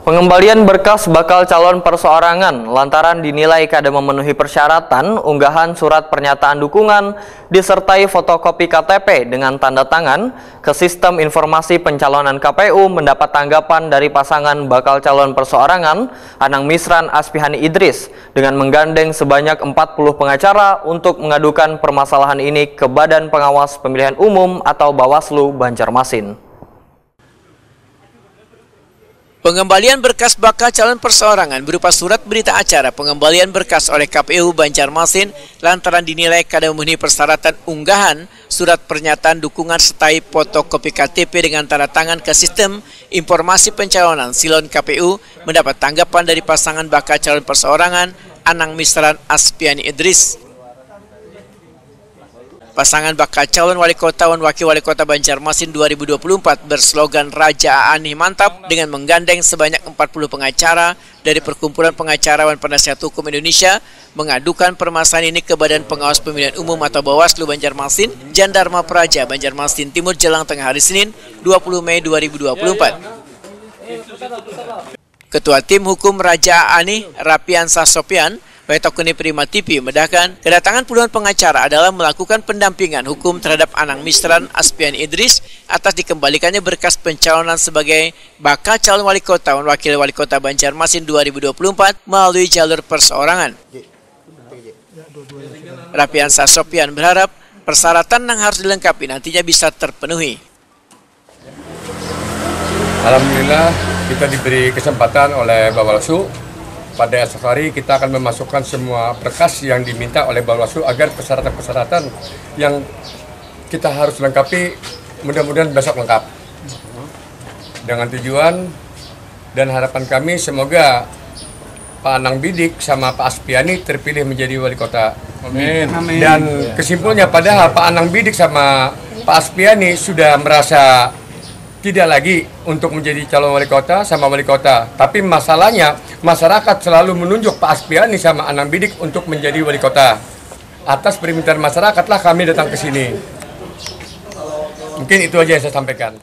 Pengembalian berkas bakal calon perseorangan lantaran dinilai kada memenuhi persyaratan unggahan surat pernyataan dukungan disertai fotokopi KTP dengan tanda tangan ke sistem informasi pencalonan KPU mendapat tanggapan dari pasangan bakal calon perseorangan Anang Misran Aspihani Idris dengan menggandeng sebanyak 40 pengacara untuk mengadukan permasalahan ini ke Badan Pengawas Pemilihan Umum atau Bawaslu Banjarmasin. Pengembalian berkas bakal calon perseorangan berupa surat berita acara pengembalian berkas oleh KPU Banjarmasin lantaran dinilai kada memenuhi persyaratan unggahan surat pernyataan dukungan serta fotokopi KTP dengan tanda tangan ke sistem informasi pencalonan Silon KPU mendapat tanggapan dari pasangan bakal calon perseorangan Anang Misran Aspihani Idris. Pasangan bakal calon wali kota dan wakil wali kota Banjarmasin 2024 berslogan Raja Ani Mantap dengan menggandeng sebanyak 40 pengacara dari Perkumpulan Pengacara dan Penasihat Hukum Indonesia mengadukan permasalahan ini ke Badan Pengawas Pemilihan Umum atau Bawaslu Banjarmasin, Jandarma Praja Banjarmasin Timur jelang tengah hari Senin 20 Mei 2024. Ketua Tim Hukum Raja Ani Rapiansah Sopian Betokuni Prima TV medahkan kedatangan puluhan pengacara adalah melakukan pendampingan hukum terhadap Anang Misran Aspihani Idris atas dikembalikannya berkas pencalonan sebagai bakal calon wali kota dan wakil wali kota Banjarmasin 2024 melalui jalur perseorangan. Rapiansah Sopian berharap persyaratan yang harus dilengkapi nantinya bisa terpenuhi. Alhamdulillah kita diberi kesempatan oleh Bawaslu. Pada esok hari kita akan memasukkan semua berkas yang diminta oleh Bawaslu agar persyaratan-persyaratan yang kita harus lengkapi mudah-mudahan besok lengkap. Dengan tujuan dan harapan kami semoga Pak Anang Bidik sama Pak Aspihani terpilih menjadi wali kota. Amin. Dan kesimpulannya padahal Pak Anang Bidik sama Pak Aspihani sudah merasa tidak lagi untuk menjadi calon wali kota sama wali kota. Tapi masalahnya masyarakat selalu menunjuk Pak Aspihani sama Anang Bidik untuk menjadi wali kota. Atas permintaan masyarakatlah kami datang ke sini. Mungkin itu aja yang saya sampaikan.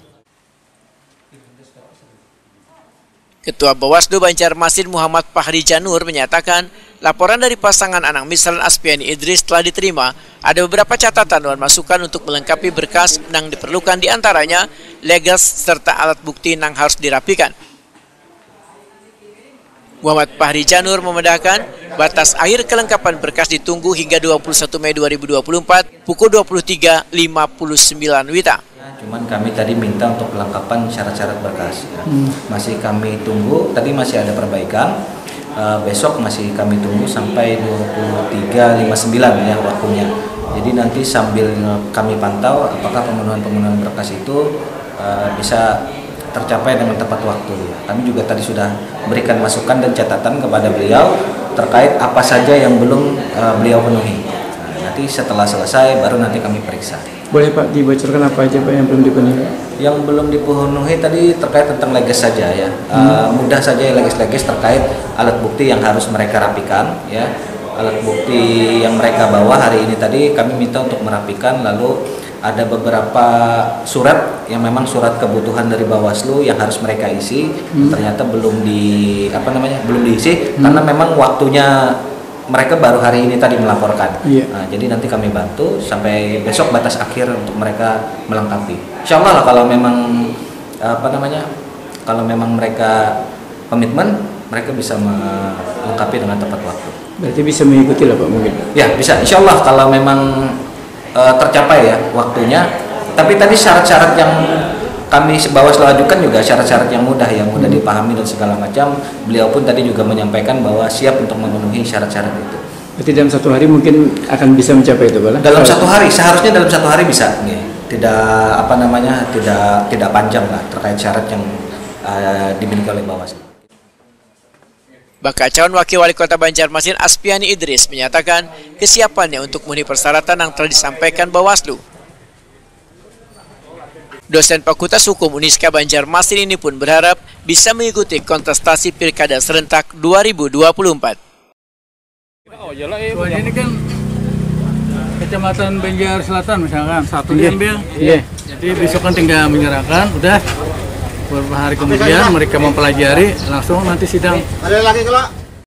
Ketua Bawaslu Banjarmasin Muhammad Fahri Janur menyatakan laporan dari pasangan Anang Misran Aspihani Idris telah diterima. Ada beberapa catatan dan masukan untuk melengkapi berkas yang diperlukan diantaranya legal serta alat bukti yang harus dirapikan. Muhammad Fahri Janur memedahkan batas akhir kelengkapan berkas ditunggu hingga 21 Mei 2024 pukul 23.59 WITA. Cuman kami tadi minta untuk kelengkapan syarat-syarat berkas. Ya. Masih kami tunggu, tadi masih ada perbaikan. Besok masih kami tunggu sampai 23.59 ya waktunya. Jadi nanti sambil kami pantau apakah pemenuhan berkas itu bisa tercapai dengan tepat waktu. Ya. Kami juga tadi sudah berikan masukan dan catatan kepada beliau terkait apa saja yang belum beliau penuhi. Nanti setelah selesai baru nanti kami periksa. Boleh Pak dibocorkan apa aja Pak yang belum dipenuhi? Yang belum dipenuhi tadi terkait tentang leges saja ya. Mudah saja leges-leges terkait alat bukti yang harus mereka rapikan ya. Alat bukti yang mereka bawa hari ini tadi kami minta untuk merapikan, lalu ada beberapa surat yang memang surat kebutuhan dari Bawaslu yang harus mereka isi. Ternyata belum diisi karena memang waktunya mereka baru hari ini tadi melaporkan. Nah, jadi nanti kami bantu sampai besok batas akhir untuk mereka melengkapi. Insya Allah kalau memang kalau memang mereka komitmen, mereka bisa melengkapi dengan tepat waktu. Berarti bisa mengikuti lah Pak mungkin? Ya bisa. Insya Allah kalau memang tercapai ya waktunya. Tapi tadi syarat-syarat yang kami Bawaslu ajukan juga syarat-syarat yang mudah dipahami dan segala macam. Beliau pun tadi juga menyampaikan bahwa siap untuk memenuhi syarat-syarat itu. Berarti dalam satu hari mungkin akan bisa mencapai itu Pak? Dalam satu hari, seharusnya dalam satu hari bisa. Tidak tidak panjang lah terkait syarat yang dimiliki oleh Bawaslu. Bakal calon wakil wali kota Banjarmasin Aspihani Idris menyatakan kesiapannya untuk memenuhi persyaratan yang telah disampaikan Bawaslu. Dosen Fakultas Hukum Uniska Banjarmasin ini pun berharap bisa mengikuti kontestasi Pilkada serentak 2024. Ini kan Kecamatan Banjar Selatan misalkan satu diambil, jadi besok kan tinggal menyerahkan, udah beberapa hari kemudian mereka mempelajari, langsung nanti sidang. Ada lagi kalau